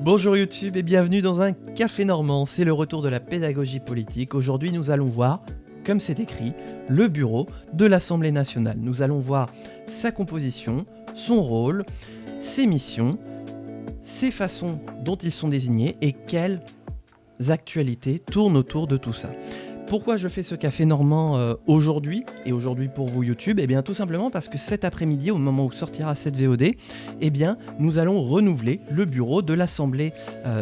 Bonjour YouTube et bienvenue dans un café normand, c'est le retour de la pédagogie politique. Aujourd'hui nous allons voir, comme c'est écrit, le bureau de l'Assemblée nationale. Nous allons voir sa composition, son rôle, ses missions, ses façons dont ils sont désignés et quelles actualités tournent autour de tout ça. Pourquoi je fais ce café normand aujourd'hui, et aujourd'hui pour vous YouTube? Eh bien tout simplement parce que cet après-midi, au moment où sortira cette VOD, eh bien nous allons renouveler le bureau de l'Assemblée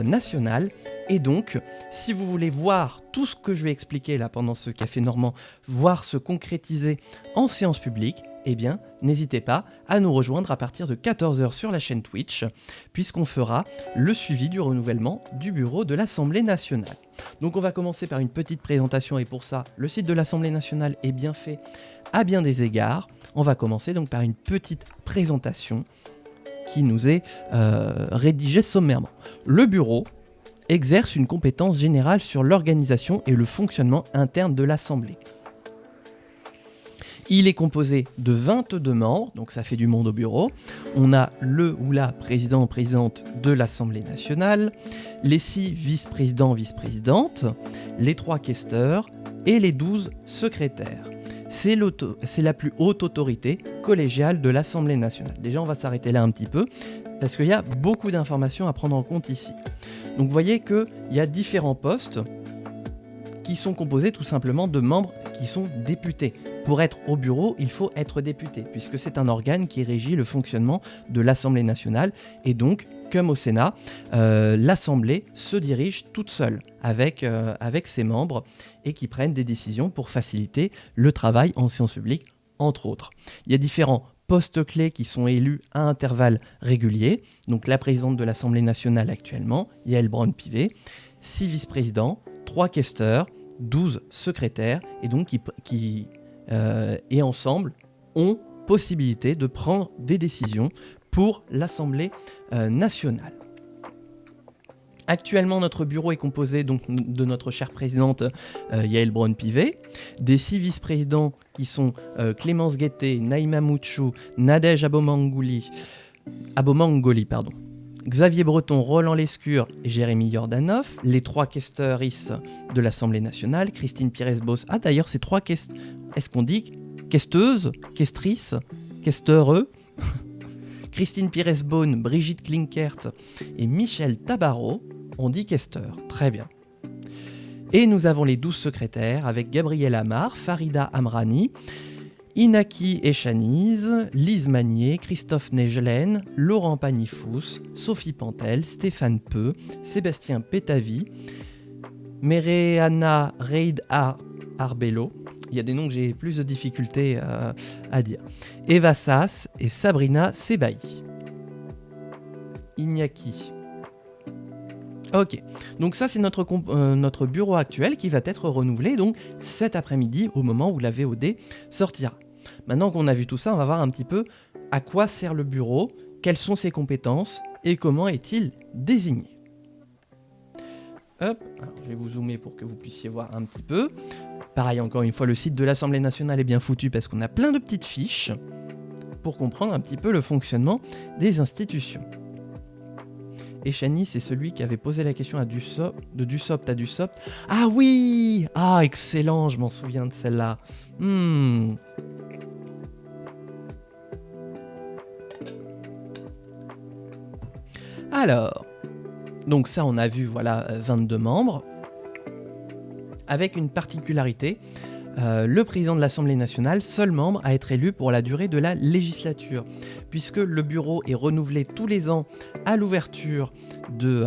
nationale. Et donc, si vous voulez voir tout ce que je vais expliquer là pendant ce café normand, voir se concrétiser en séance publique, eh bien, n'hésitez pas à nous rejoindre à partir de 14h sur la chaîne Twitch, puisqu'on fera le suivi du renouvellement du bureau de l'Assemblée nationale. Donc on va commencer par une petite présentation, et pour ça, le site de l'Assemblée nationale est bien fait à bien des égards. On va commencer donc par une petite présentation qui nous est rédigée sommairement. Le bureau exerce une compétence générale sur l'organisation et le fonctionnement interne de l'Assemblée. Il est composé de 22 membres, donc ça fait du monde au bureau. On a le ou la président ou présidente de l'Assemblée nationale, les 6 vice-présidents, vice-présidentes, les 3 questeurs et les 12 secrétaires. C'est la plus haute autorité collégiale de l'Assemblée nationale. Déjà, on va s'arrêter là un petit peu, parce qu'il y a beaucoup d'informations à prendre en compte ici. Donc vous voyez qu'il y a différents postes qui sont composés tout simplement de membres qui sont députés. Pour être au bureau, il faut être député, puisque c'est un organe qui régit le fonctionnement de l'Assemblée nationale. Et donc, comme au Sénat, l'Assemblée se dirige toute seule avec ses membres et qui prennent des décisions pour faciliter le travail en séance publique, entre autres. Il y a différents postes clés qui sont élus à intervalles réguliers. Donc la présidente de l'Assemblée nationale actuellement, Yaël Braun-Pivet, 6 vice-présidents, 3 questeurs, 12 secrétaires, et donc qui et ensemble ont possibilité de prendre des décisions pour l'Assemblée nationale. Actuellement, notre bureau est composé donc de notre chère présidente Yaël Braun-Pivet, des 6 vice-présidents qui sont Clémence Guettet, Naïma Mouchou, Nadège Abomangoli, Xavier Breton, Roland Lescure et Jérémy Jordanov, les 3 questeuristes de l'Assemblée nationale, Christine Pires-Beaune. Ah d'ailleurs, ces 3 est-ce qu'on dit questeuses, questrices, questeureux? Christine Pires-Beaune, Brigitte Klinkert et Michel Tabarot, on dit questeur. Très bien. Et nous avons les 12 secrétaires avec Gabriel Amar, Farida Amrani, Inaki Echaniz, Lise Magnier, Christophe Negelen, Laurent Panifous, Sophie Pantel, Stéphane Peu, Sébastien Pétavy, Mereana Reid Arbello, il y a des noms que j'ai plus de difficultés à dire, Eva Sass et Sabrina Sebaï. Iñaki. Ok, donc ça c'est notre bureau actuel qui va être renouvelé donc cet après-midi au moment où la VOD sortira. Maintenant qu'on a vu tout ça, on va voir un petit peu à quoi sert le bureau, quelles sont ses compétences et comment est-il désigné. Hop, alors je vais vous zoomer pour que vous puissiez voir un petit peu. Pareil, encore une fois, le site de l'Assemblée nationale est bien foutu parce qu'on a plein de petites fiches pour comprendre un petit peu le fonctionnement des institutions. Echani, c'est celui qui avait posé la question de Dussopt à Dussopt. Ah oui! Ah, excellent, je m'en souviens de celle-là. Alors, donc ça, on a vu, voilà, 22 membres. Avec une particularité, le président de l'Assemblée nationale, seul membre à être élu pour la durée de la législature, puisque le bureau est renouvelé tous les ans à l'ouverture de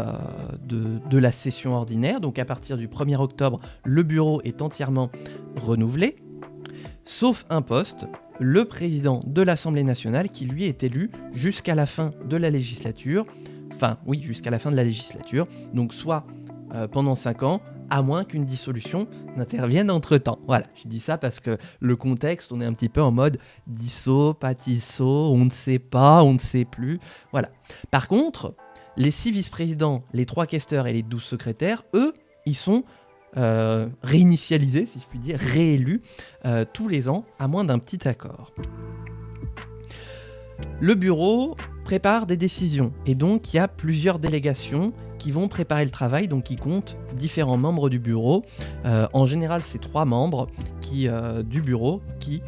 la session ordinaire. Donc à partir du 1er octobre, le bureau est entièrement renouvelé, sauf un poste, le président de l'Assemblée nationale, qui lui est élu jusqu'à la fin de la législature. Enfin, oui, jusqu'à la fin de la législature, donc soit pendant 5 ans, à moins qu'une dissolution n'intervienne entre-temps. Voilà, je dis ça parce que le contexte, on est un petit peu en mode disso, pas disso, on ne sait pas, on ne sait plus. Voilà. Par contre, les 6 vice-présidents, les 3 questeurs et les 12 secrétaires, eux, ils sont réinitialisés, si je puis dire, réélus tous les ans, à moins d'un petit accord. Le bureau prépare des décisions. Et donc, il y a plusieurs délégations qui vont préparer le travail, donc qui comptent différents membres du bureau. En général, c'est 3 membres du bureau qui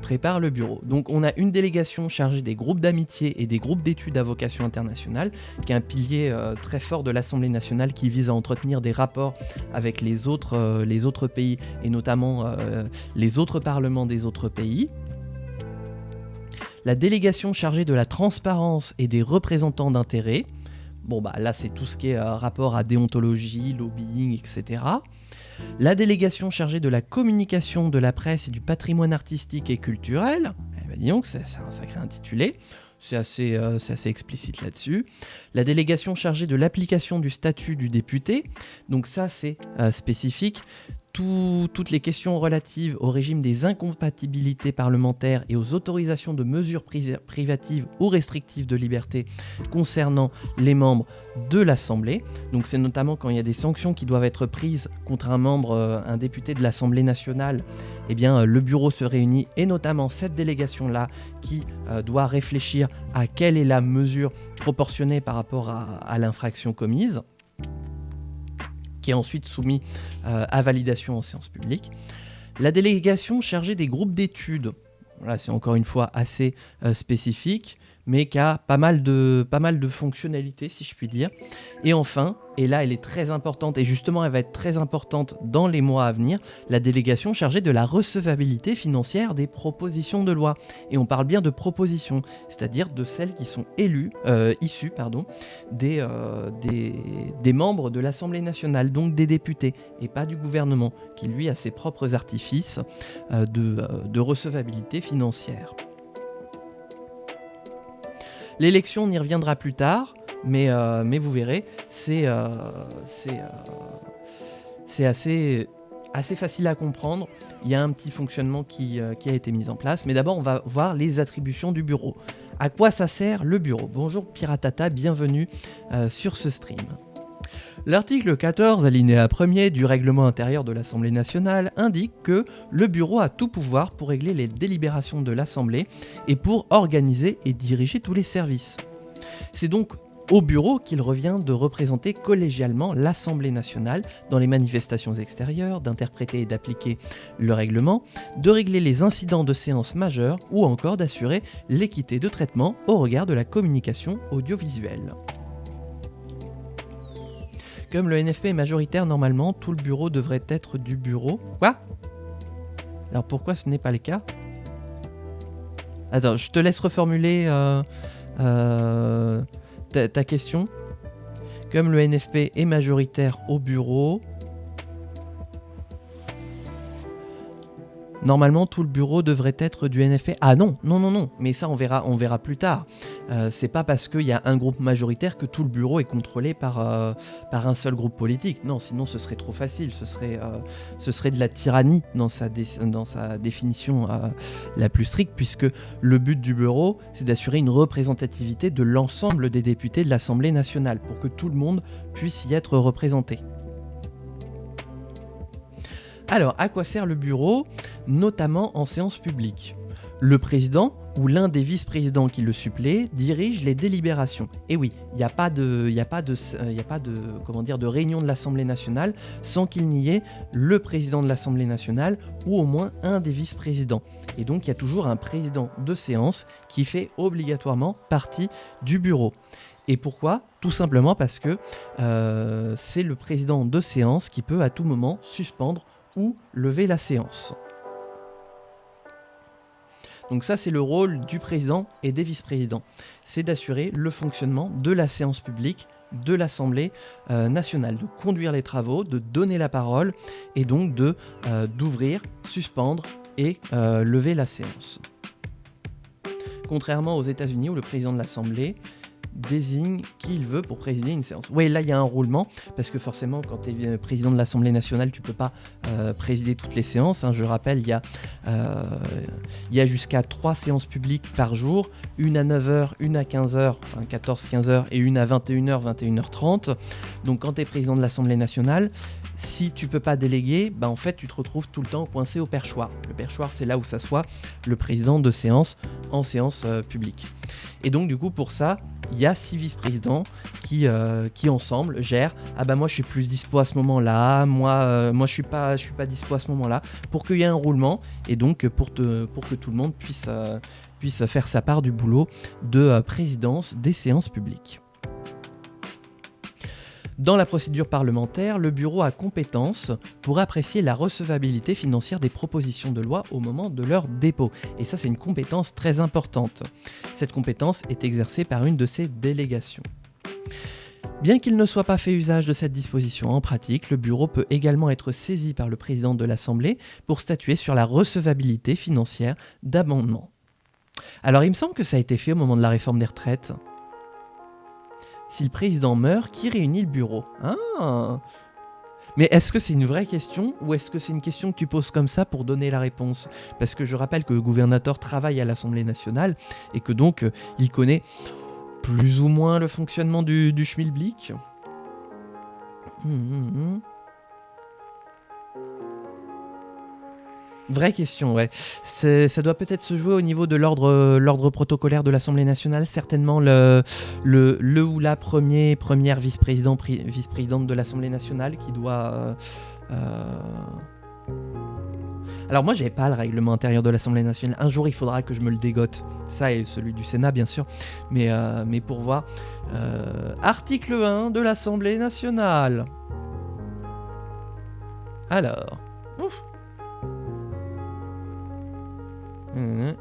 préparent le bureau. Donc on a une délégation chargée des groupes d'amitié et des groupes d'études à vocation internationale, qui est un pilier très fort de l'Assemblée nationale qui vise à entretenir des rapports avec les autres pays et notamment les autres parlements des autres pays. La délégation chargée de la transparence et des représentants d'intérêts. Bon, bah là, c'est tout ce qui est rapport à déontologie, lobbying, etc. La délégation chargée de la communication, de la presse et du patrimoine artistique et culturel. Eh ben, dis donc, c'est un sacré intitulé. C'est assez explicite là-dessus. La délégation chargée de l'application du statut du député. Donc ça, c'est spécifique. Toutes les questions relatives au régime des incompatibilités parlementaires et aux autorisations de mesures privatives ou restrictives de liberté concernant les membres de l'Assemblée. Donc c'est notamment quand il y a des sanctions qui doivent être prises contre un membre, un député de l'Assemblée nationale, eh bien le bureau se réunit et notamment cette délégation-là qui doit réfléchir à quelle est la mesure proportionnée par rapport à l'infraction commise, qui est ensuite soumis à validation en séance publique. La délégation chargée des groupes d'études, là c'est encore une fois assez spécifique, mais qui a pas mal de fonctionnalités, si je puis dire. Et enfin, et là elle est très importante, et justement elle va être très importante dans les mois à venir, la délégation chargée de la recevabilité financière des propositions de loi. Et on parle bien de propositions, c'est-à-dire de celles qui sont issues des membres de l'Assemblée nationale, donc des députés, et pas du gouvernement, qui lui a ses propres artifices de recevabilité financière. L'élection, on y reviendra plus tard, mais vous verrez, c'est assez facile à comprendre. Il y a un petit fonctionnement qui a été mis en place. Mais d'abord, on va voir les attributions du bureau. À quoi ça sert le bureau ? Bonjour Piratata, bienvenue sur ce stream. L'article 14, alinéa 1er du règlement intérieur de l'Assemblée nationale indique que le bureau a tout pouvoir pour régler les délibérations de l'Assemblée et pour organiser et diriger tous les services. C'est donc au bureau qu'il revient de représenter collégialement l'Assemblée nationale dans les manifestations extérieures, d'interpréter et d'appliquer le règlement, de régler les incidents de séance majeures ou encore d'assurer l'équité de traitement au regard de la communication audiovisuelle. Comme le NFP est majoritaire, normalement, tout le bureau devrait être du bureau. Quoi ? Alors pourquoi ce n'est pas le cas ? Attends, je te laisse reformuler ta question. Comme le NFP est majoritaire au bureau, normalement tout le bureau devrait être du NFP. Ah non, mais ça on verra plus tard. C'est pas parce qu'il y a un groupe majoritaire que tout le bureau est contrôlé par un seul groupe politique. Non, sinon ce serait trop facile, ce serait de la tyrannie dans sa définition la plus stricte, puisque le but du bureau, c'est d'assurer une représentativité de l'ensemble des députés de l'Assemblée nationale, pour que tout le monde puisse y être représenté. Alors, à quoi sert le bureau, notamment en séance publique ? Le président ou l'un des vice-présidents qui le supplée dirige les délibérations. Et oui, il n'y a pas de réunion de l'Assemblée nationale sans qu'il n'y ait le président de l'Assemblée nationale ou au moins un des vice-présidents. Et donc, il y a toujours un président de séance qui fait obligatoirement partie du bureau. Et pourquoi ? Tout simplement parce que c'est le président de séance qui peut à tout moment suspendre ou lever la séance. Donc ça, c'est le rôle du président et des vice-présidents. C'est d'assurer le fonctionnement de la séance publique de l'Assemblée nationale, de conduire les travaux, de donner la parole et donc d'ouvrir, suspendre et lever la séance. Contrairement aux États-Unis où le président de l'Assemblée désigne qui il veut pour présider une séance. Oui, là il y a un roulement, parce que forcément quand tu es président de l'Assemblée nationale, tu peux pas présider toutes les séances. Je rappelle, il y a jusqu'à 3 séances publiques par jour, une à 9h, une à 15h, enfin 14-15h, et une à 21h, 21h30. Donc quand tu es président de l'Assemblée nationale, si tu peux pas déléguer, en fait tu te retrouves tout le temps coincé au perchoir. Le perchoir, c'est là où s'assoit le président de séance en séance publique. Et donc du coup pour ça, il y a 6 vice-présidents qui ensemble gèrent. Moi je suis plus dispo à ce moment-là, moi je suis pas dispo à ce moment-là, pour qu'il y ait un roulement et donc pour que tout le monde puisse faire sa part du boulot de présidence des séances publiques. Dans la procédure parlementaire, le bureau a compétence pour apprécier la recevabilité financière des propositions de loi au moment de leur dépôt. Et ça, c'est une compétence très importante. Cette compétence est exercée par une de ses délégations. Bien qu'il ne soit pas fait usage de cette disposition en pratique, le bureau peut également être saisi par le président de l'Assemblée pour statuer sur la recevabilité financière d'amendements. Alors, il me semble que ça a été fait au moment de la réforme des retraites. Si le président meurt, qui réunit le bureau ? Mais est-ce que c'est une vraie question ou est-ce que c'est une question que tu poses comme ça pour donner la réponse ? Parce que je rappelle que le gouvernateur travaille à l'Assemblée nationale et que donc il connaît plus ou moins le fonctionnement du schmilblick. Vraie question, ouais. Ça doit peut-être se jouer au niveau de l'ordre protocolaire de l'Assemblée nationale. Certainement le ou la première vice-présidente de l'Assemblée nationale qui doit... Alors moi, j'avais pas le règlement intérieur de l'Assemblée nationale. Un jour, il faudra que je me le dégote. Ça et celui du Sénat, bien sûr. Mais pour voir... article 1 de l'Assemblée nationale. Alors... Ouf.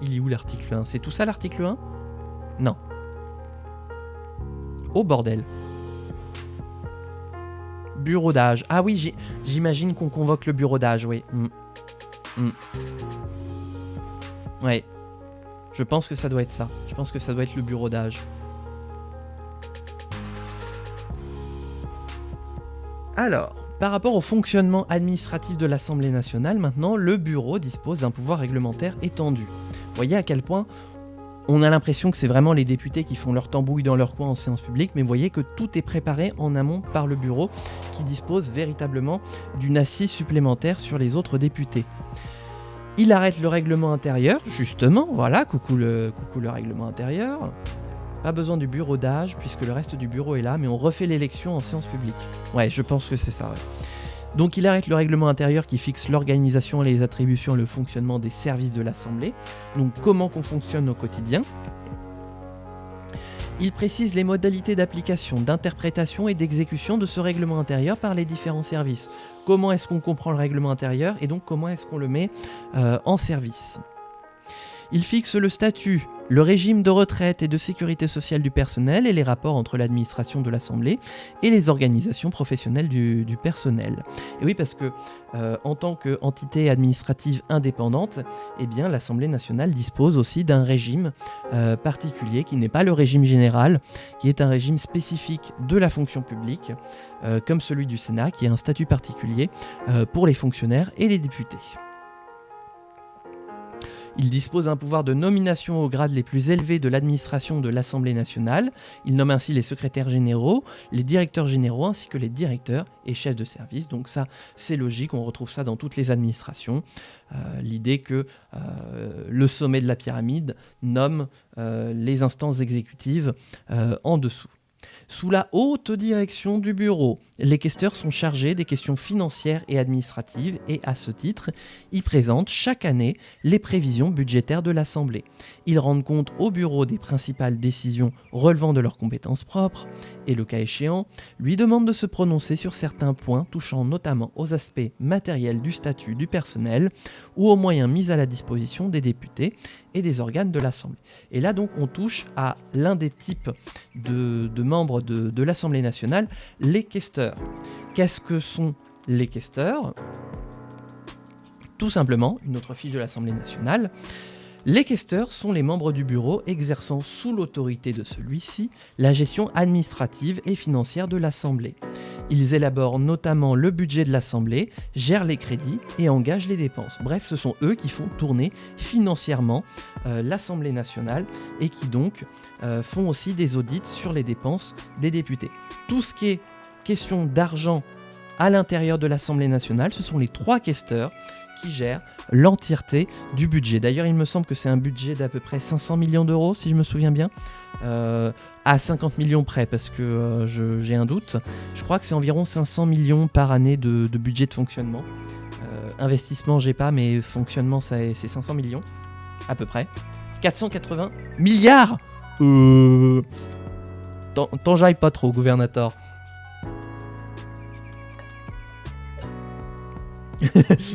Il est où l'article 1 ? C'est tout ça l'article 1 ? Non. Oh bordel. Bureau d'âge. Ah oui, j'imagine qu'on convoque le bureau d'âge, oui. Ouais. Je pense que ça doit être ça. Je pense que ça doit être le bureau d'âge. Alors, par rapport au fonctionnement administratif de l'Assemblée nationale, maintenant, le bureau dispose d'un pouvoir réglementaire étendu. Vous voyez à quel point on a l'impression que c'est vraiment les députés qui font leur tambouille dans leur coin en séance publique, mais vous voyez que tout est préparé en amont par le bureau qui dispose véritablement d'une assise supplémentaire sur les autres députés. Il arrête le règlement intérieur, justement, voilà, coucou le règlement intérieur. Pas besoin du bureau d'âge, puisque le reste du bureau est là, mais on refait l'élection en séance publique. Ouais, je pense que c'est ça, ouais. Donc il arrête le règlement intérieur qui fixe l'organisation, les attributions et le fonctionnement des services de l'Assemblée. Donc comment qu'on fonctionne au quotidien. Il précise les modalités d'application, d'interprétation et d'exécution de ce règlement intérieur par les différents services. Comment est-ce qu'on comprend le règlement intérieur et donc comment est-ce qu'on le met en service. Il fixe le statut, le régime de retraite et de sécurité sociale du personnel et les rapports entre l'administration de l'Assemblée et les organisations professionnelles du personnel. Et oui, parce que en tant qu'entité administrative indépendante, eh bien, l'Assemblée nationale dispose aussi d'un régime particulier qui n'est pas le régime général, qui est un régime spécifique de la fonction publique, comme celui du Sénat, qui a un statut particulier pour les fonctionnaires et les députés. Il dispose d'un pouvoir de nomination aux grades les plus élevés de l'administration de l'Assemblée nationale. Il nomme ainsi les secrétaires généraux, les directeurs généraux ainsi que les directeurs et chefs de service. Donc ça, c'est logique, on retrouve ça dans toutes les administrations. L'idée que le sommet de la pyramide nomme les instances exécutives en dessous. Sous la haute direction du bureau, les questeurs sont chargés des questions financières et administratives et, à ce titre, ils présentent chaque année les prévisions budgétaires de l'Assemblée. Ils rendent compte au bureau des principales décisions relevant de leurs compétences propres et, le cas échéant, lui demandent de se prononcer sur certains points touchant notamment aux aspects matériels du statut du personnel ou aux moyens mis à la disposition des députés et des organes de l'Assemblée. Et là donc on touche à l'un des types de membres de l'Assemblée nationale, les questeurs. Qu'est-ce que sont les questeurs ? Tout simplement, une autre fiche de l'Assemblée nationale. Les questeurs sont les membres du bureau exerçant sous l'autorité de celui-ci la gestion administrative et financière de l'Assemblée. Ils élaborent notamment le budget de l'Assemblée, gèrent les crédits et engagent les dépenses. Bref, ce sont eux qui font tourner financièrement l'Assemblée nationale et qui donc font aussi des audits sur les dépenses des députés. Tout ce qui est question d'argent à l'intérieur de l'Assemblée nationale, ce sont les 3 questeurs qui gèrent l'entièreté du budget. D'ailleurs, il me semble que c'est un budget d'à peu près 500 millions d'euros, si je me souviens bien, à 50 millions près, parce que j'ai un doute. Je crois que c'est environ 500 millions par année de budget de fonctionnement. Investissement, j'ai pas, mais fonctionnement, c'est 500 millions, à peu près. 480 milliards T'en jailles pas trop, gouvernateur.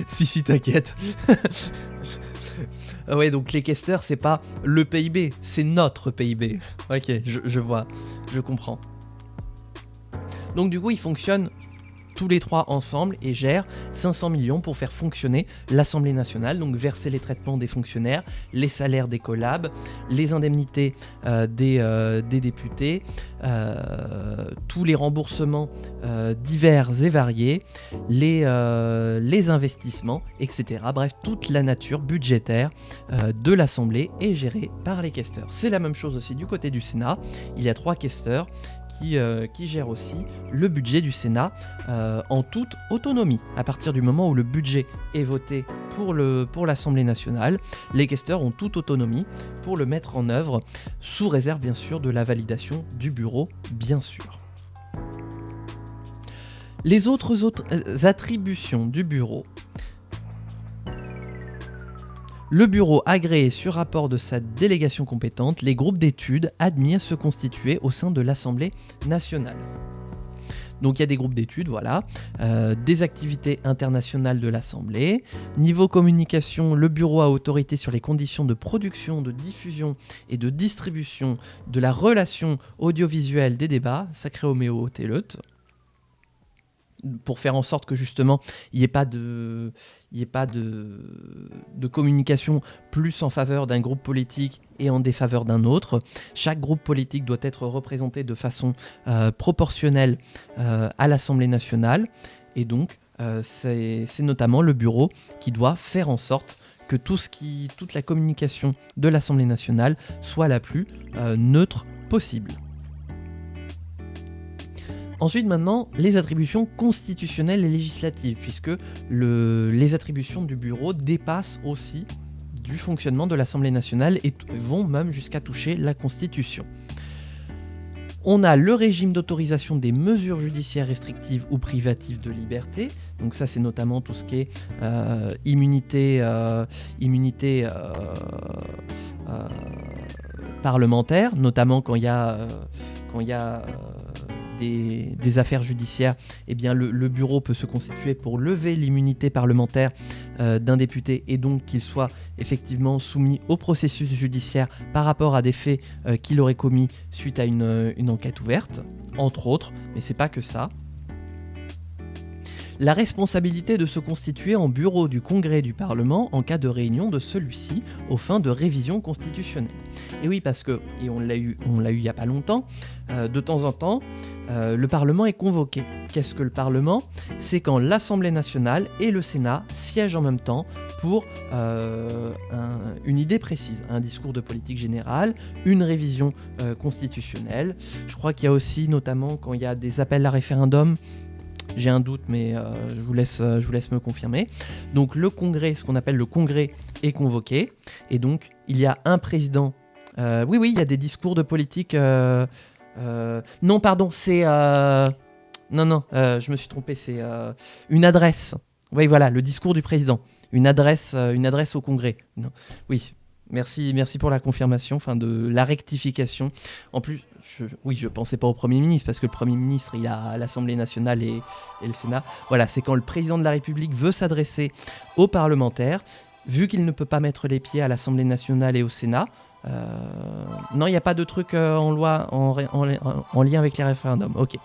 si, t'inquiète. Ah ouais, donc les questeurs, c'est pas le PIB, c'est notre PIB. Ok, je vois, je comprends. Donc du coup, ils fonctionnent tous les 3 ensemble et gèrent 500 millions pour faire fonctionner l'Assemblée nationale, donc verser les traitements des fonctionnaires, les salaires des collabs, les indemnités des députés, tous les remboursements divers et variés, les investissements, etc. Bref, toute la nature budgétaire de l'Assemblée est gérée par les questeurs. C'est la même chose aussi du côté du Sénat. Il y a 3 questeurs qui gère aussi le budget du Sénat en toute autonomie. À partir du moment où le budget est voté pour l'Assemblée nationale, les questeurs ont toute autonomie pour le mettre en œuvre, sous réserve bien sûr de la validation du bureau, bien sûr. Les autres attributions du bureau. Le bureau agrée sur rapport de sa délégation compétente les groupes d'études admis à se constituer au sein de l'Assemblée nationale. Donc il y a des groupes d'études, voilà, des activités internationales de l'Assemblée. Niveau communication, le bureau a autorité sur les conditions de production, de diffusion et de distribution de la relation audiovisuelle des débats, sacré Homéo Téleut, pour faire en sorte que justement il n'y ait pas de communication plus en faveur d'un groupe politique et en défaveur d'un autre. Chaque groupe politique doit être représenté de façon proportionnelle à l'Assemblée nationale et donc c'est notamment le bureau qui doit faire en sorte que toute la communication de l'Assemblée nationale soit la plus neutre possible. Ensuite, maintenant, les attributions constitutionnelles et législatives, puisque les attributions du bureau dépassent aussi du fonctionnement de l'Assemblée nationale et vont même jusqu'à toucher la Constitution. On a le régime d'autorisation des mesures judiciaires restrictives ou privatives de liberté. Donc ça, c'est notamment tout ce qui est immunité parlementaire, notamment quand il y a des affaires judiciaires, eh bien le bureau peut se constituer pour lever l'immunité parlementaire d'un député et donc qu'il soit effectivement soumis au processus judiciaire par rapport à des faits qu'il aurait commis suite à une enquête ouverte, entre autres, mais c'est pas que ça. La responsabilité de se constituer en bureau du Congrès du Parlement en cas de réunion de celui-ci aux fins de révision constitutionnelle. Et oui, parce que, et on l'a eu il n'y a pas longtemps, de temps en temps, le Parlement est convoqué. Qu'est-ce que le Parlement ? C'est quand l'Assemblée nationale et le Sénat siègent en même temps pour une idée précise, un discours de politique générale, une révision constitutionnelle. Je crois qu'il y a aussi, notamment, quand il y a des appels à référendum, j'ai un doute, mais je vous laisse me confirmer. Donc le Congrès, ce qu'on appelle le Congrès, est convoqué. Et donc, il y a un président. Oui, il y a des discours de politique. Non, pardon, c'est... Non, je me suis trompé. C'est une adresse. Oui, voilà, le discours du président. Une adresse au Congrès. Non. Oui. Merci pour la confirmation, de la rectification. En plus, je pensais pas au Premier ministre, parce que le Premier ministre, il a l'Assemblée nationale et le Sénat. Voilà, c'est quand le président de la République veut s'adresser aux parlementaires, vu qu'il ne peut pas mettre les pieds à l'Assemblée nationale et au Sénat. Non, il n'y a pas de truc en loi en lien avec les référendums. Ok.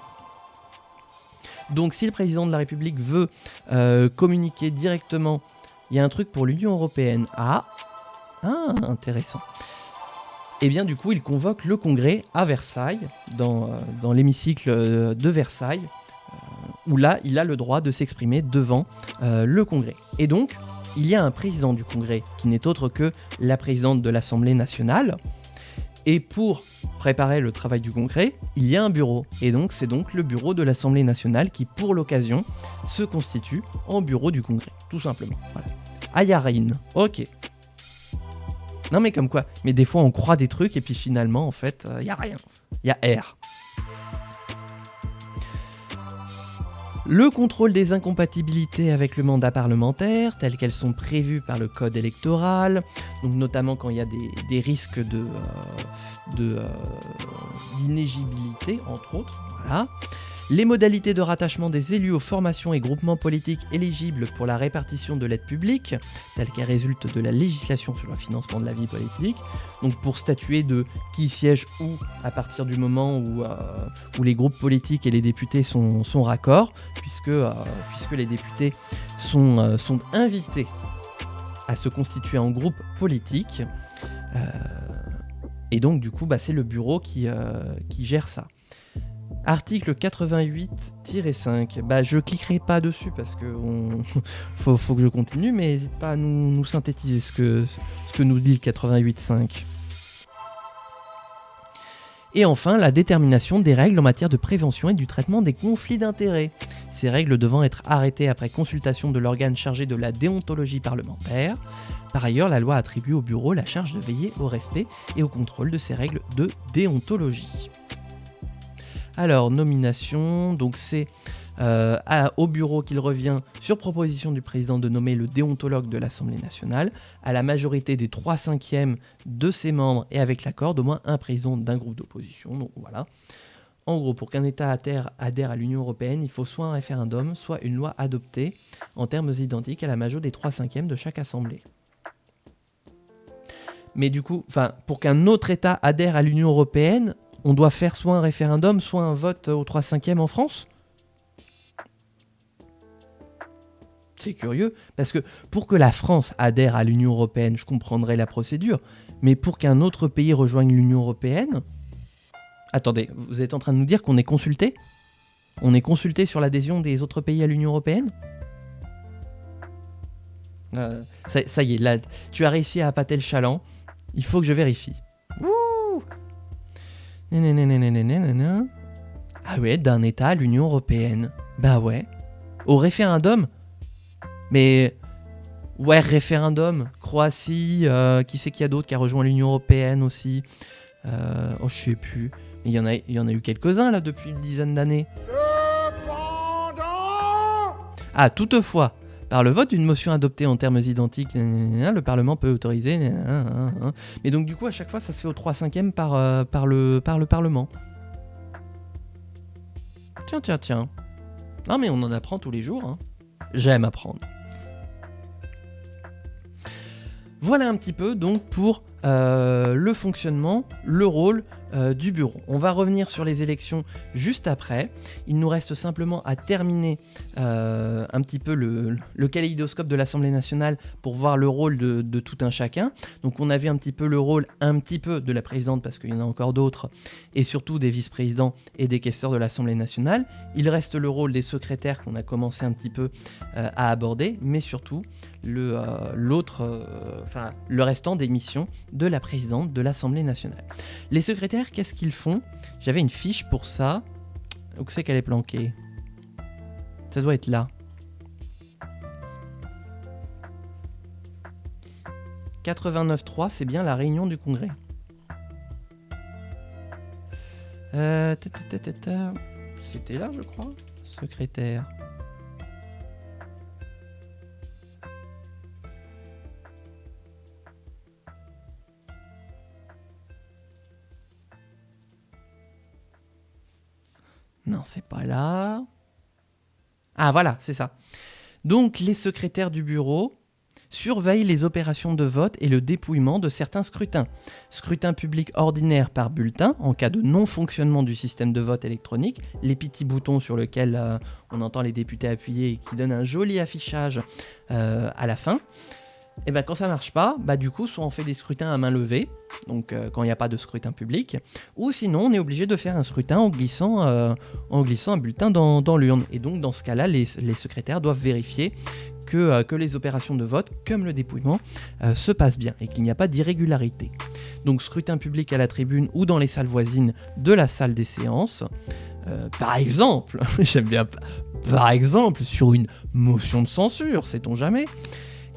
Donc, si le président de la République veut communiquer directement, il y a un truc pour l'Union européenne. Ah, intéressant. Et bien du coup, il convoque le Congrès à Versailles, dans l'hémicycle de Versailles, où là, il a le droit de s'exprimer devant le Congrès. Et donc, il y a un président du Congrès qui n'est autre que la présidente de l'Assemblée nationale. Et pour préparer le travail du Congrès, il y a un bureau. Et donc, c'est donc le bureau de l'Assemblée nationale qui, pour l'occasion, se constitue en bureau du Congrès, tout simplement. Voilà. Ayarine, ok. Non mais comme quoi, mais des fois on croit des trucs et puis finalement en fait, y a rien. Y a R. Le contrôle des incompatibilités avec le mandat parlementaire, telles qu'elles sont prévues par le code électoral, donc notamment quand il y a des risques d'inéligibilité, entre autres, voilà. Les modalités de rattachement des élus aux formations et groupements politiques éligibles pour la répartition de l'aide publique, telles qu'elles résultent de la législation sur le financement de la vie politique, donc pour statuer de qui siège où à partir du moment où les groupes politiques et les députés sont raccords, puisque les députés sont invités à se constituer en groupe politique, et donc du coup c'est le bureau qui gère ça. Article 88-5. Je cliquerai pas dessus parce que faut que je continue, mais n'hésite pas à nous synthétiser ce que nous dit le 88-5. Et enfin, la détermination des règles en matière de prévention et du traitement des conflits d'intérêts. Ces règles devant être arrêtées après consultation de l'organe chargé de la déontologie parlementaire. Par ailleurs, la loi attribue au bureau la charge de veiller au respect et au contrôle de ces règles de déontologie. Alors, nomination, donc c'est au bureau qu'il revient, sur proposition du président, de nommer le déontologue de l'Assemblée nationale, à la majorité des 3/5 de ses membres et avec l'accord d'au moins un président d'un groupe d'opposition. Donc voilà. En gros, pour qu'un État adhère à l'Union européenne, il faut soit un référendum, soit une loi adoptée en termes identiques à la majorité des 3/5 de chaque assemblée. Mais du coup, pour qu'un autre État adhère à l'Union européenne, on doit faire soit un référendum, soit un vote aux 3/5 en France ? C'est curieux, parce que pour que la France adhère à l'Union européenne, je comprendrais la procédure, mais pour qu'un autre pays rejoigne l'Union européenne... Attendez, vous êtes en train de nous dire qu'on est consulté ? On est consulté sur l'adhésion des autres pays à l'Union européenne ? Ça y est, là, tu as réussi à appâter le chaland, il faut que je vérifie. Wouh ! Ah ouais, d'un État à l'Union européenne. Bah ouais. Au référendum ? Mais... Ouais, référendum. Croatie, qui c'est qu'il y a d'autre qui a rejoint l'Union européenne aussi ? Je sais plus. Mais il y en a eu quelques-uns là depuis une dizaine d'années. Ah, toutefois, par le vote d'une motion adoptée en termes identiques, le Parlement peut autoriser... Mais donc du coup, à chaque fois, ça se fait au 3/5 par le Parlement. Tiens. Non mais on en apprend tous les jours. Hein. J'aime apprendre. Voilà un petit peu donc pour le fonctionnement, le rôle du bureau. On va revenir sur les élections juste après. Il nous reste simplement à terminer un petit peu le kaléidoscope de l'Assemblée nationale pour voir le rôle de tout un chacun. Donc on a vu un petit peu le rôle un petit peu de la présidente parce qu'il y en a encore d'autres et surtout des vice-présidents et des questeurs de l'Assemblée nationale. Il reste le rôle des secrétaires qu'on a commencé un petit peu à aborder, mais surtout le restant des missions de la présidente de l'Assemblée nationale. Les secrétaires, qu'est-ce qu'ils font ? J'avais une fiche pour ça. Où c'est qu'elle est planquée ? Ça doit être là. 89.3, c'est bien la réunion du Congrès. C'était là, je crois. Secrétaire. Non, c'est pas là. Ah, voilà, c'est ça. Donc, les secrétaires du bureau surveillent les opérations de vote et le dépouillement de certains scrutins. Scrutin public ordinaire par bulletin, en cas de non-fonctionnement du système de vote électronique, les petits boutons sur lesquels on entend les députés appuyer et qui donnent un joli affichage à la fin. Et ben quand ça marche pas, du coup, soit on fait des scrutins à main levée, donc quand il n'y a pas de scrutin public, ou sinon on est obligé de faire un scrutin en glissant un bulletin dans l'urne. Et donc dans ce cas-là, les secrétaires doivent vérifier que les opérations de vote, comme le dépouillement, se passent bien et qu'il n'y a pas d'irrégularité. Donc scrutin public à la tribune ou dans les salles voisines de la salle des séances. Par exemple, j'aime bien, par exemple, sur une motion de censure, sait-on jamais,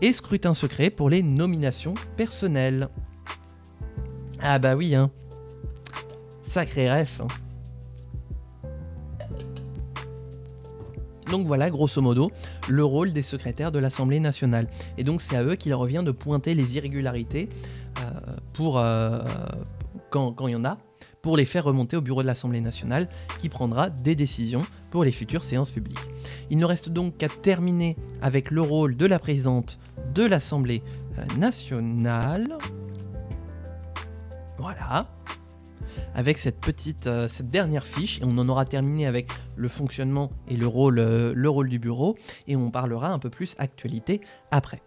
et scrutin secret pour les nominations personnelles. Ah bah oui, hein. Sacré ref. Hein. Donc voilà, grosso modo, le rôle des secrétaires de l'Assemblée nationale. Et donc c'est à eux qu'il revient de pointer les irrégularités quand il y en a, pour les faire remonter au bureau de l'Assemblée nationale, qui prendra des décisions pour les futures séances publiques. Il ne reste donc qu'à terminer avec le rôle de la présidente de l'Assemblée nationale. Voilà. Avec cette dernière fiche, et on en aura terminé avec le fonctionnement et le rôle du bureau, et on parlera un peu plus actualité après.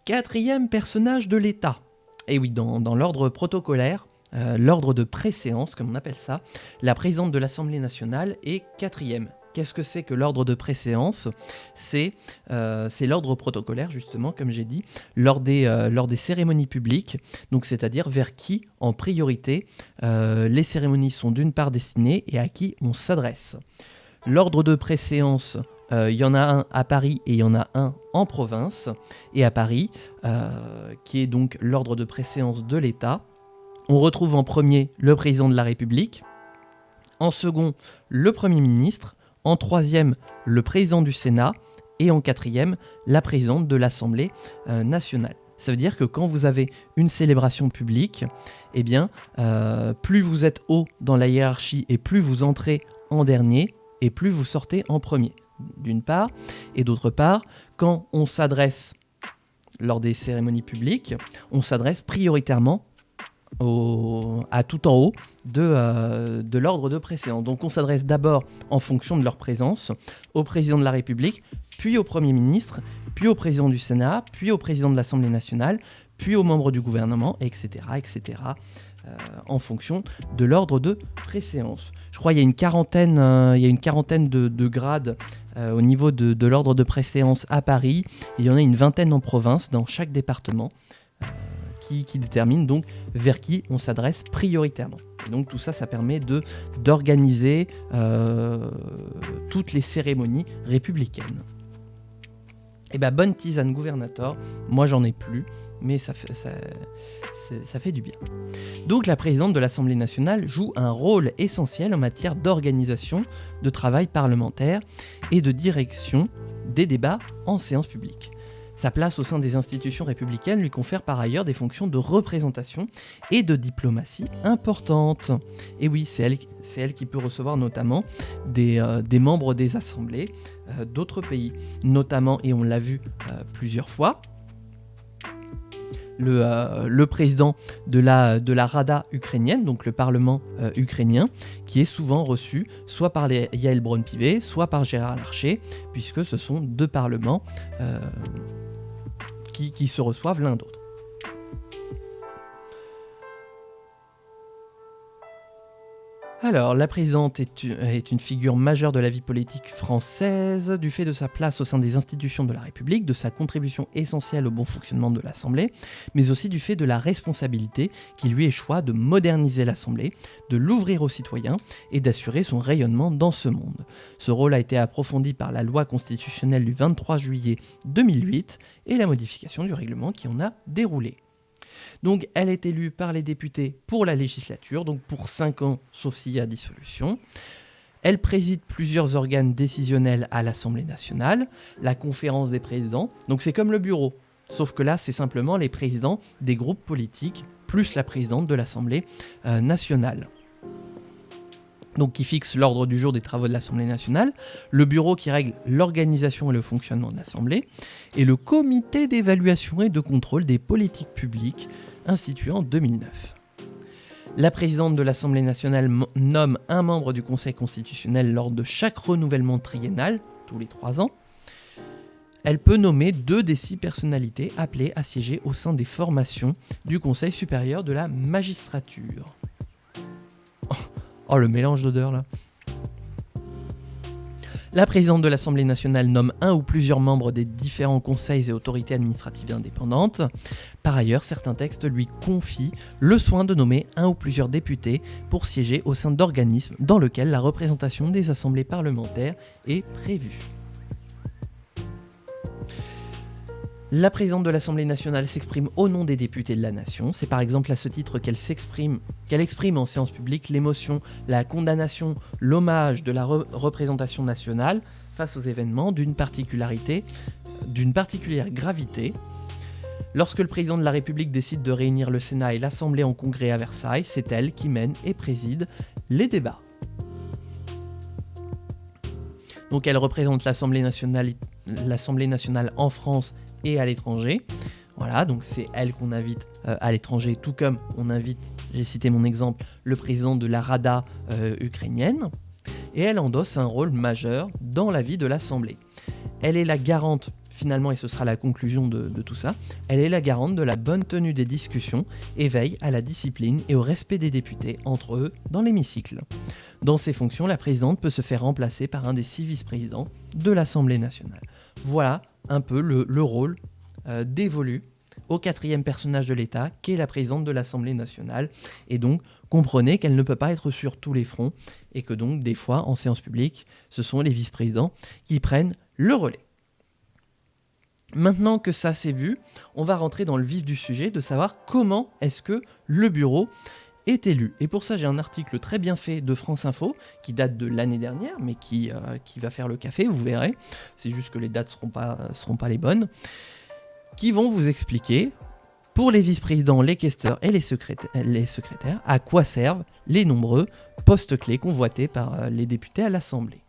4e personnage de l'État. Et oui, dans l'ordre protocolaire, l'ordre de préséance, comme on appelle ça, la présidente de l'Assemblée nationale est 4e. Qu'est-ce que c'est que l'ordre de préséance ? C'est l'ordre protocolaire, justement, comme j'ai dit, lors des cérémonies publiques, donc c'est-à-dire vers qui, en priorité, les cérémonies sont d'une part destinées et à qui on s'adresse. L'ordre de préséance, il y en a un à Paris et il y en a un en province. Et à Paris, qui est donc l'ordre de préséance de l'État, on retrouve en premier le président de la République, en second le Premier ministre, en troisième le président du Sénat et en quatrième la présidente de l'Assemblée nationale. Ça veut dire que quand vous avez une célébration publique, eh bien, plus vous êtes haut dans la hiérarchie et plus vous entrez en dernier et plus vous sortez en premier, d'une part. Et d'autre part, quand on s'adresse lors des cérémonies publiques, on s'adresse prioritairement à tout en haut de l'ordre de préséance. Donc on s'adresse d'abord en fonction de leur présence au président de la République, puis au Premier ministre, puis au président du Sénat, puis au président de l'Assemblée nationale, puis aux membres du gouvernement, etc. En fonction de l'ordre de préséance. Je crois qu'il y a une quarantaine de grades au niveau de l'ordre de préséance à Paris. Il y en a une vingtaine en province, dans chaque département. Qui détermine donc vers qui on s'adresse prioritairement. Et donc tout ça, ça permet d'organiser toutes les cérémonies républicaines. Et bonne tisane gouvernator, moi j'en ai plus, mais ça fait du bien. Donc la présidente de l'Assemblée nationale joue un rôle essentiel en matière d'organisation, de travail parlementaire et de direction des débats en séance publique. Sa place au sein des institutions républicaines lui confère par ailleurs des fonctions de représentation et de diplomatie importantes. Et oui, c'est elle qui peut recevoir notamment des membres des assemblées d'autres pays. Notamment, et on l'a vu plusieurs fois, le président de la Rada ukrainienne, donc le parlement ukrainien, qui est souvent reçu soit par Yael Braun-Pivet, soit par Gérard Larcher, puisque ce sont deux parlements qui se reçoivent l'un d'autre. Alors, la présidente est une figure majeure de la vie politique française, du fait de sa place au sein des institutions de la République, de sa contribution essentielle au bon fonctionnement de l'Assemblée, mais aussi du fait de la responsabilité qui lui échoit de moderniser l'Assemblée, de l'ouvrir aux citoyens et d'assurer son rayonnement dans ce monde. Ce rôle a été approfondi par la loi constitutionnelle du 23 juillet 2008 et la modification du règlement qui en a déroulé. Donc elle est élue par les députés pour la législature, donc pour 5 ans, sauf s'il y a dissolution. Elle préside plusieurs organes décisionnels à l'Assemblée nationale, la conférence des présidents, donc c'est comme le bureau, sauf que là c'est simplement les présidents des groupes politiques, plus la présidente de l'Assemblée nationale. Donc qui fixe l'ordre du jour des travaux de l'Assemblée nationale, le bureau qui règle l'organisation et le fonctionnement de l'Assemblée, et le comité d'évaluation et de contrôle des politiques publiques, institué en 2009. La présidente de l'Assemblée nationale nomme un membre du Conseil constitutionnel lors de chaque renouvellement triennal, tous les 3 ans. elle peut nommer 2 des 6 personnalités appelées à siéger au sein des formations du Conseil supérieur de la magistrature. Oh, le mélange d'odeurs là. La présidente de l'Assemblée nationale nomme un ou plusieurs membres des différents conseils et autorités administratives indépendantes. Par ailleurs, certains textes lui confient le soin de nommer un ou plusieurs députés pour siéger au sein d'organismes dans lesquels la représentation des assemblées parlementaires est prévue. La présidente de l'Assemblée nationale s'exprime au nom des députés de la nation. C'est par exemple à ce titre qu'elle exprime en séance publique l'émotion, la condamnation, l'hommage de la représentation nationale face aux événements d'une particulière gravité. Lorsque le président de la République décide de réunir le Sénat et l'Assemblée en congrès à Versailles, c'est elle qui mène et préside les débats. Donc elle représente l'Assemblée nationale en France et à l'étranger. Voilà, donc c'est elle qu'on invite à l'étranger, tout comme on invite, j'ai cité mon exemple, le président de la Rada ukrainienne. Et elle endosse un rôle majeur dans la vie de l'Assemblée. Elle est la garante, finalement, et ce sera la conclusion de tout ça, elle est la garante de la bonne tenue des discussions et veille à la discipline et au respect des députés entre eux dans l'hémicycle. Dans ces fonctions, la présidente peut se faire remplacer par un des 6 vice-présidents de l'Assemblée nationale. Voilà un peu le rôle dévolu au 4e personnage de l'État, qui est la présidente de l'Assemblée nationale. Et donc, comprenez qu'elle ne peut pas être sur tous les fronts, et que donc, des fois, en séance publique, ce sont les vice-présidents qui prennent le relais. Maintenant que ça c'est vu, on va rentrer dans le vif du sujet de savoir comment est-ce que le bureau est élu. Et pour ça, j'ai un article très bien fait de France Info, qui date de l'année dernière, mais qui va faire le café, vous verrez. C'est juste que les dates seront pas les bonnes. Qui vont vous expliquer, pour les vice-présidents, les questeurs et les secrétaires, à quoi servent les nombreux postes clés convoités par les députés à l'Assemblée.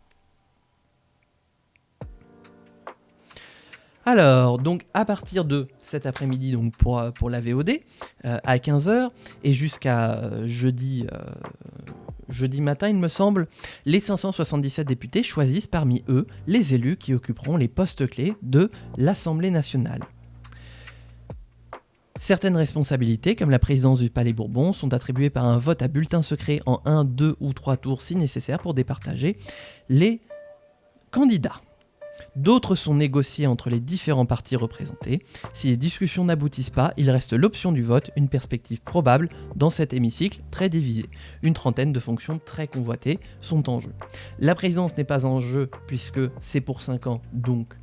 Alors, donc à partir de cet après-midi, donc pour la VOD, à 15h, et jusqu'à jeudi matin, il me semble, les 577 députés choisissent parmi eux les élus qui occuperont les postes clés de l'Assemblée nationale. Certaines responsabilités, comme la présidence du Palais Bourbon, sont attribuées par un vote à bulletin secret en 1, 2 ou 3 tours si nécessaire pour départager les candidats. D'autres sont négociés entre les différents partis représentés. Si les discussions n'aboutissent pas, il reste l'option du vote, une perspective probable dans cet hémicycle très divisé. Une trentaine de fonctions très convoitées sont en jeu. La présidence n'est pas en jeu puisque c'est pour 5 ans, donc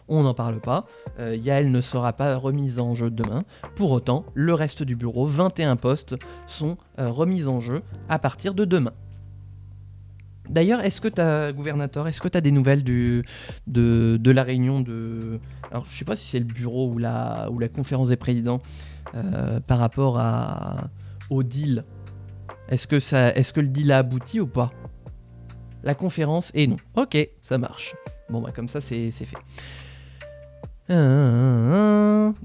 on n'en parle pas. Yael ne sera pas remise en jeu demain. Pour autant, le reste du bureau, 21 postes, sont remis en jeu à partir de demain. D'ailleurs, est-ce que tu as des nouvelles de la réunion de... Alors, je sais pas si c'est le bureau ou la conférence des présidents par rapport au deal. Est-ce que le deal a abouti ou pas? La conférence et non. Ok, ça marche. Bon, bah comme ça, c'est fait.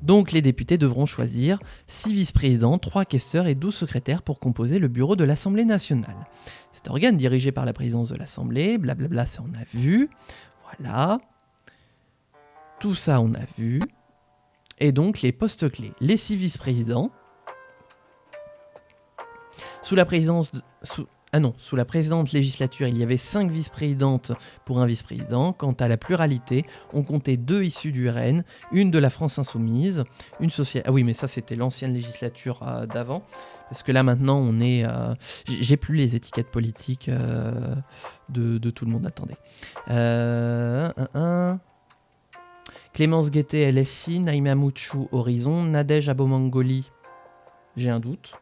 Donc les députés devront choisir 6 vice-présidents, 3 questeurs et 12 secrétaires pour composer le bureau de l'Assemblée nationale. Cet organe dirigé par la présidence de l'Assemblée, blablabla, ça on a vu. Voilà. Tout ça on a vu. Et donc les postes clés. Les 6 vice-présidents. Sous la précédente législature, il y avait 5 vice-présidentes pour un vice-président. Quant à la pluralité, on comptait 2 issues du RN, une de la France Insoumise, une sociale... Ah oui, mais ça c'était l'ancienne législature d'avant. Parce que là maintenant on est... J'ai plus les étiquettes politiques de tout le monde. Attendez. Clémence Guettet, LFI, Naïma Mouchou, Horizon, Nadège Abomangoli, j'ai un doute.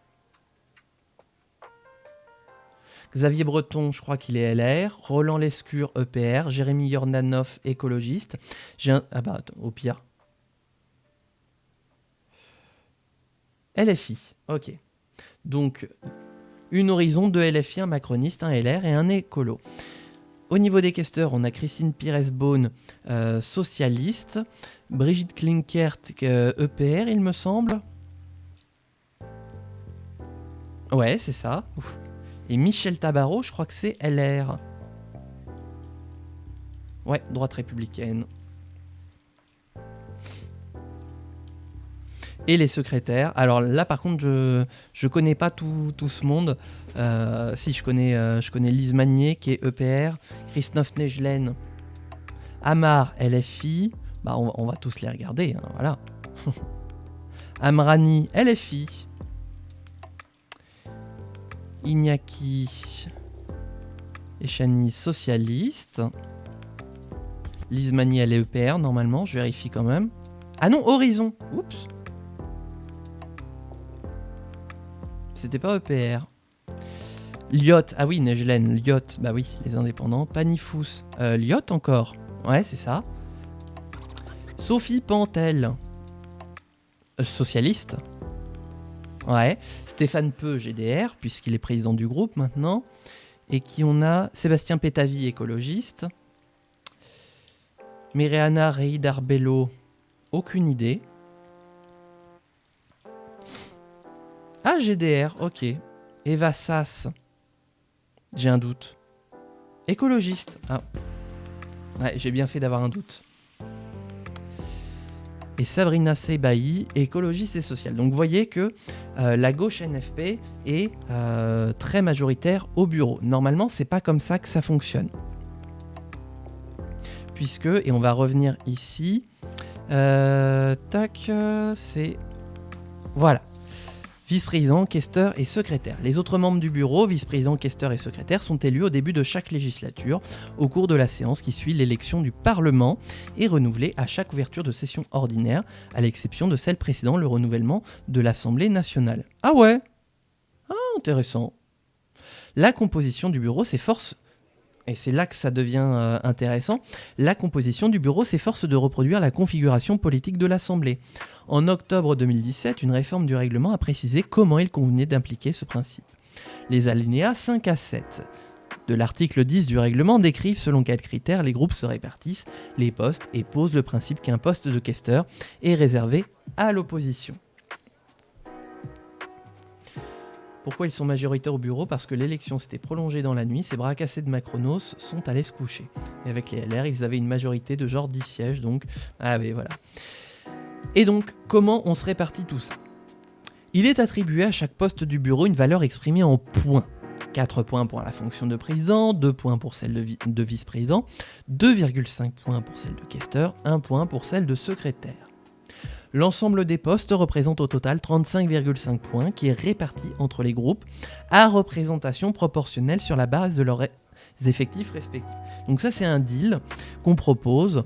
Xavier Breton, je crois qu'il est LR. Roland Lescure, EPR. Jérémy Yordanov, écologiste. Au pire. LFI, ok. Donc, une Horizon, 2 LFI, un macroniste, un LR et un écolo. Au niveau des questeurs, on a Christine Pires-Beaune, socialiste. Brigitte Klinkert, EPR, il me semble. Ouais, c'est ça. Ouf. Et Michel Tabarot, je crois que c'est LR. Ouais, droite républicaine. Et les secrétaires. Alors là, par contre, je connais pas tout ce monde. Si, je connais Lise Magnier, qui est EPR, Christophe Negelen, Amar, LFI. Bah, on va tous les regarder, hein, voilà. Amrani, LFI. Iñaki Echani, socialiste. Lise Magnier, elle est EPR, normalement, je vérifie quand même. Ah non, Horizon. Oups. C'était pas EPR. Lyot, ah oui, Negelen, Lyot, bah oui, les indépendants. Panifous, Lyot encore. Ouais, c'est ça. Sophie Pantel, socialiste. Ouais. Stéphane Peu, GDR, puisqu'il est président du groupe maintenant. Et qui on a Sébastien Pétavy, écologiste. Mireana Reidarbello, aucune idée. Ah, GDR, ok. Eva Sass, j'ai un doute. Écologiste. Ah. Ouais, j'ai bien fait d'avoir un doute. Et Sabrina Sebaï, écologiste et sociale. Donc vous voyez que la gauche NFP est très majoritaire au bureau. Normalement, c'est pas comme ça que ça fonctionne. Puisque, et on va revenir ici, c'est... Voilà. Vice-président, questeur et secrétaire. Les autres membres du bureau, vice-président, questeur et secrétaire, sont élus au début de chaque législature, au cours de la séance qui suit l'élection du Parlement, et renouvelés à chaque ouverture de session ordinaire, à l'exception de celle précédant le renouvellement de l'Assemblée nationale. Ah ouais ? Ah, intéressant. La composition du bureau s'efforce... Et c'est là que ça devient intéressant. La composition du bureau s'efforce de reproduire la configuration politique de l'Assemblée. En octobre 2017, une réforme du règlement a précisé comment il convenait d'impliquer ce principe. Les alinéas 5 à 7 de l'article 10 du règlement décrivent selon quels critères les groupes se répartissent les postes et posent le principe qu'un poste de questeur est réservé à l'opposition. Pourquoi ils sont majoritaires au bureau ? Parce que l'élection s'était prolongée dans la nuit, ces bras cassés de Macronos sont allés se coucher. Et avec les LR, ils avaient une majorité de genre 10 sièges, donc... Ah oui, voilà. Et donc, comment on se répartit tout ça ? Il est attribué à chaque poste du bureau une valeur exprimée en points. 4 points pour la fonction de président, 2 points pour celle de vice-président, 2,5 points pour celle de questeur, 1 point pour celle de secrétaire. L'ensemble des postes représente au total 35,5 points qui est réparti entre les groupes à représentation proportionnelle sur la base de leurs effectifs respectifs. Donc ça c'est un deal qu'on propose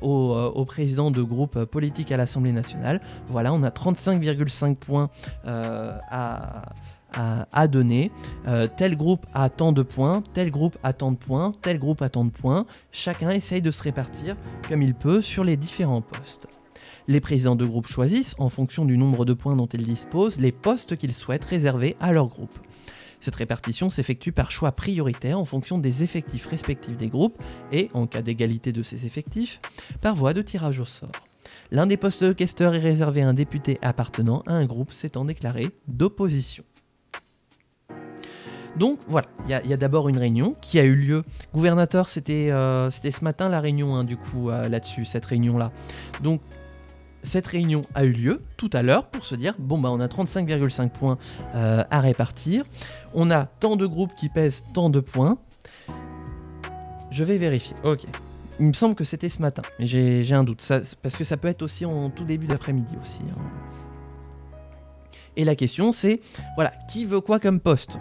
aux présidents de groupes politiques à l'Assemblée nationale. Voilà, on a 35,5 points à donner. Tel groupe a tant de points, tel groupe a tant de points, tel groupe a tant de points. Chacun essaye de se répartir comme il peut sur les différents postes. Les présidents de groupe choisissent, en fonction du nombre de points dont ils disposent, les postes qu'ils souhaitent réserver à leur groupe. Cette répartition s'effectue par choix prioritaire en fonction des effectifs respectifs des groupes et, en cas d'égalité de ces effectifs, par voie de tirage au sort. L'un des postes de questeur est réservé à un député appartenant à un groupe s'étant déclaré d'opposition. Donc voilà, il y a d'abord une réunion qui a eu lieu. Gouvernateur, c'était ce matin la réunion, du coup, là-dessus, cette réunion-là. Donc, cette réunion a eu lieu tout à l'heure pour se dire, bon bah on a 35,5 points à répartir, on a tant de groupes qui pèsent tant de points, je vais vérifier, ok. Il me semble que c'était ce matin, mais j'ai un doute, parce que ça peut être aussi en tout début d'après-midi aussi. Hein. Et la question c'est, voilà, qui veut quoi comme poste ?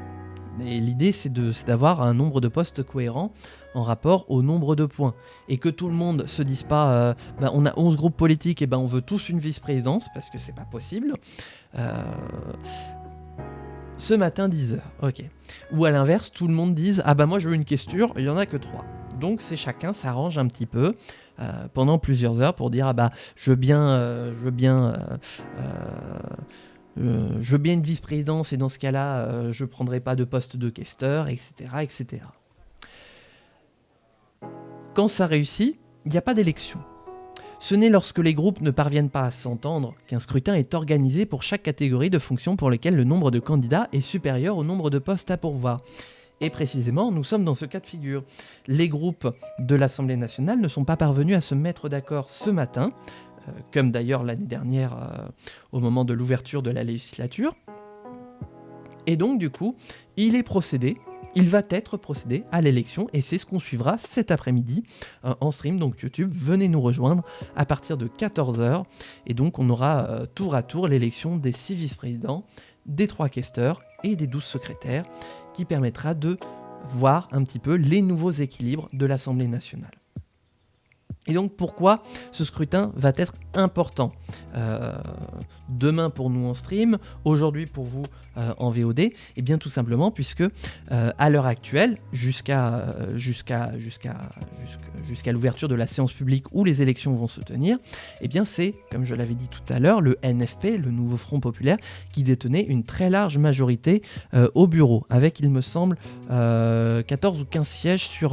Et l'idée c'est d'avoir un nombre de postes cohérent en rapport au nombre de points. Et que tout le monde se dise pas on a 11 groupes politiques et on veut tous une vice-présidence, parce que c'est pas possible. Ce matin 10h, ok. Ou à l'inverse, tout le monde dise moi je veux une questure, il y en a que 3. Donc c'est chacun s'arrange un petit peu pendant plusieurs heures pour dire je veux bien une vice-présidence et dans ce cas-là, je ne prendrai pas de poste de questeur, etc., etc. Quand ça réussit, il n'y a pas d'élection. Ce n'est lorsque les groupes ne parviennent pas à s'entendre qu'un scrutin est organisé pour chaque catégorie de fonctions pour lesquelles le nombre de candidats est supérieur au nombre de postes à pourvoir. Et précisément, nous sommes dans ce cas de figure. Les groupes de l'Assemblée nationale ne sont pas parvenus à se mettre d'accord ce matin comme d'ailleurs l'année dernière au moment de l'ouverture de la législature. Et donc du coup, il va être procédé à l'élection, et c'est ce qu'on suivra cet après-midi en stream, donc YouTube, venez nous rejoindre à partir de 14h, et donc on aura tour à tour l'élection des 6 vice-présidents, des 3 questeurs et des 12 secrétaires, qui permettra de voir un petit peu les nouveaux équilibres de l'Assemblée nationale. Et donc pourquoi ce scrutin va être important demain pour nous en stream, aujourd'hui pour vous en VOD? Et bien tout simplement puisque à l'heure actuelle, jusqu'à l'ouverture de la séance publique où les élections vont se tenir, et bien c'est, comme je l'avais dit tout à l'heure, le NFP, le Nouveau Front Populaire, qui détenait une très large majorité au bureau, avec il me semble 14 ou 15 sièges sur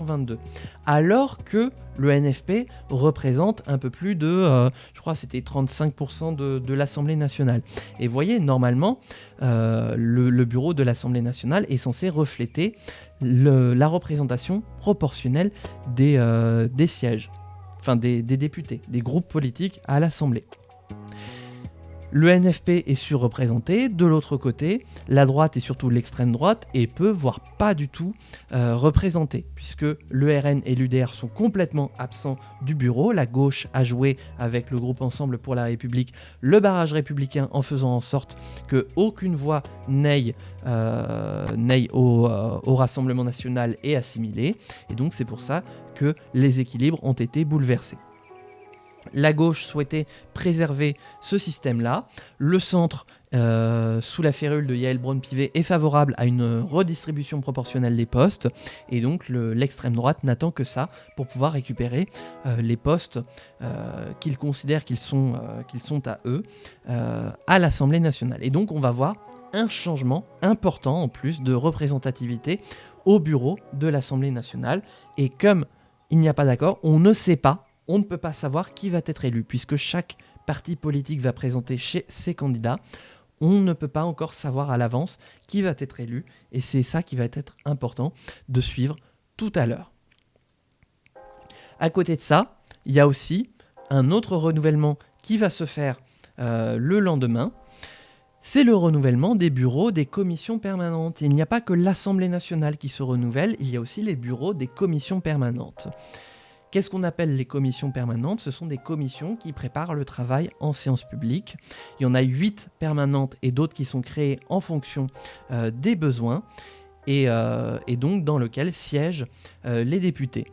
22. Alors que le NFP représente un peu plus de, je crois c'était 35% de l'Assemblée nationale. Et vous voyez, normalement, le bureau de l'Assemblée nationale est censé refléter la représentation proportionnelle des sièges, enfin des députés, des groupes politiques à l'Assemblée. Le NFP est surreprésenté, de l'autre côté, la droite et surtout l'extrême droite est peu, voire pas du tout représentée, puisque le RN et l'UDR sont complètement absents du bureau. La gauche a joué avec le groupe Ensemble pour la République le barrage républicain en faisant en sorte qu'aucune voix n'aille au Rassemblement national et assimilée, et donc c'est pour ça que les équilibres ont été bouleversés. La gauche souhaitait préserver ce système-là. Le centre, sous la férule de Yael Braun-Pivet, est favorable à une redistribution proportionnelle des postes. Et donc l'extrême droite n'attend que ça pour pouvoir récupérer les postes qu'ils considèrent qu'ils sont à eux à l'Assemblée nationale. Et donc on va voir un changement important en plus de représentativité au bureau de l'Assemblée nationale. Et comme il n'y a pas d'accord, on ne peut pas savoir qui va être élu, puisque chaque parti politique va présenter ses candidats. On ne peut pas encore savoir à l'avance qui va être élu, et c'est ça qui va être important de suivre tout à l'heure. À côté de ça, il y a aussi un autre renouvellement qui va se faire le lendemain. C'est le renouvellement des bureaux des commissions permanentes. Il n'y a pas que l'Assemblée nationale qui se renouvelle, il y a aussi les bureaux des commissions permanentes. Qu'est-ce qu'on appelle les commissions permanentes? Ce sont des commissions qui préparent le travail en séance publique. Il y en a 8 permanentes et d'autres qui sont créées en fonction des besoins. Et donc dans lequel siègent les députés.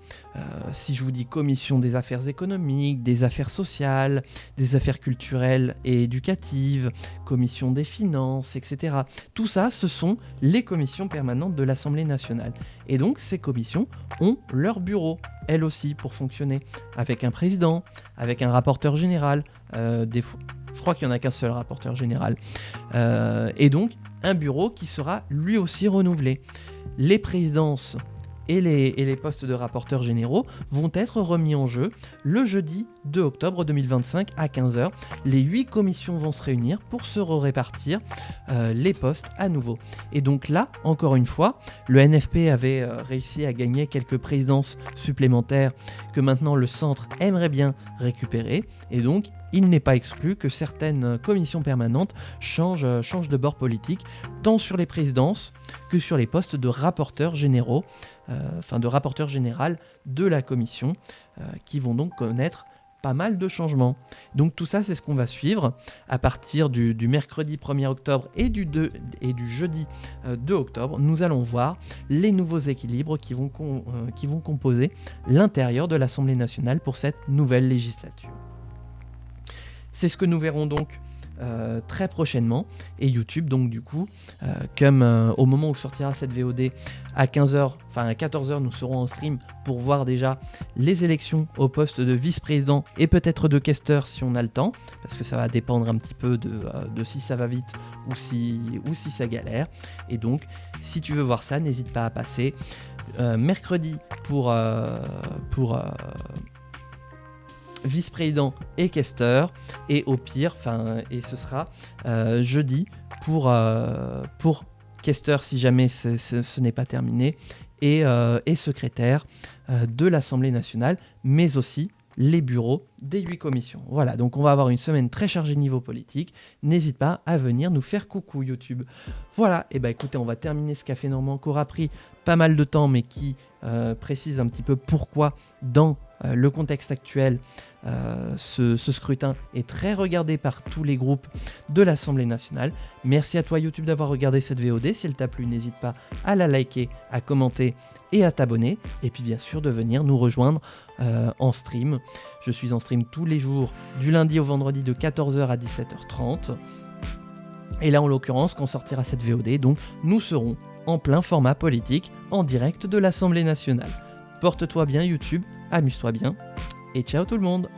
Si je vous dis commission des affaires économiques, des affaires sociales, des affaires culturelles et éducatives, commission des finances, etc. Tout ça, ce sont les commissions permanentes de l'Assemblée nationale. Et donc ces commissions ont leur bureau, elles aussi, pour fonctionner, avec un président, avec un rapporteur général, je crois qu'il n'y en a qu'un seul rapporteur général. Et donc un bureau qui sera lui aussi renouvelé. Les présidences et les postes de rapporteurs généraux vont être remis en jeu le jeudi 2 octobre 2025 à 15h. Les 8 commissions vont se réunir pour se répartir les postes à nouveau. Et donc là, encore une fois, le NFP avait réussi à gagner quelques présidences supplémentaires que maintenant le centre aimerait bien récupérer. Et donc, il n'est pas exclu que certaines commissions permanentes changent de bord politique, tant sur les présidences que sur les postes de rapporteurs généraux, de rapporteur général de la commission, qui vont donc connaître pas mal de changements. Donc tout ça, c'est ce qu'on va suivre à partir du mercredi 1er octobre et du jeudi 2 octobre. Nous allons voir les nouveaux équilibres qui vont composer l'intérieur de l'Assemblée nationale pour cette nouvelle législature. C'est ce que nous verrons donc très prochainement, et YouTube donc du coup comme au moment où sortira cette VOD à 15h, enfin à 14h nous serons en stream pour voir déjà les élections au poste de vice-président et peut-être de questeur si on a le temps, parce que ça va dépendre un petit peu de si ça va vite ou si ça galère. Et donc si tu veux voir ça, n'hésite pas à passer mercredi pour vice-président et questeur, et au pire, et ce sera jeudi pour questeur si jamais ce n'est pas terminé, et secrétaire de l'Assemblée nationale, mais aussi les bureaux des 8 commissions. Voilà, donc on va avoir une semaine très chargée niveau politique. N'hésite pas à venir nous faire coucou YouTube. Voilà, et bah écoutez, on va terminer ce Café Normand qui aura pris pas mal de temps, mais qui précise un petit peu pourquoi dans le contexte actuel, ce scrutin est très regardé par tous les groupes de l'Assemblée nationale. Merci à toi YouTube d'avoir regardé cette VOD. Si elle t'a plu, n'hésite pas à la liker, à commenter et à t'abonner. Et puis bien sûr de venir nous rejoindre en stream. Je suis en stream tous les jours, du lundi au vendredi de 14h à 17h30. Et là en l'occurrence, quand sortira cette VOD, donc nous serons en plein format politique en direct de l'Assemblée nationale. Porte-toi bien YouTube, amuse-toi bien et ciao tout le monde!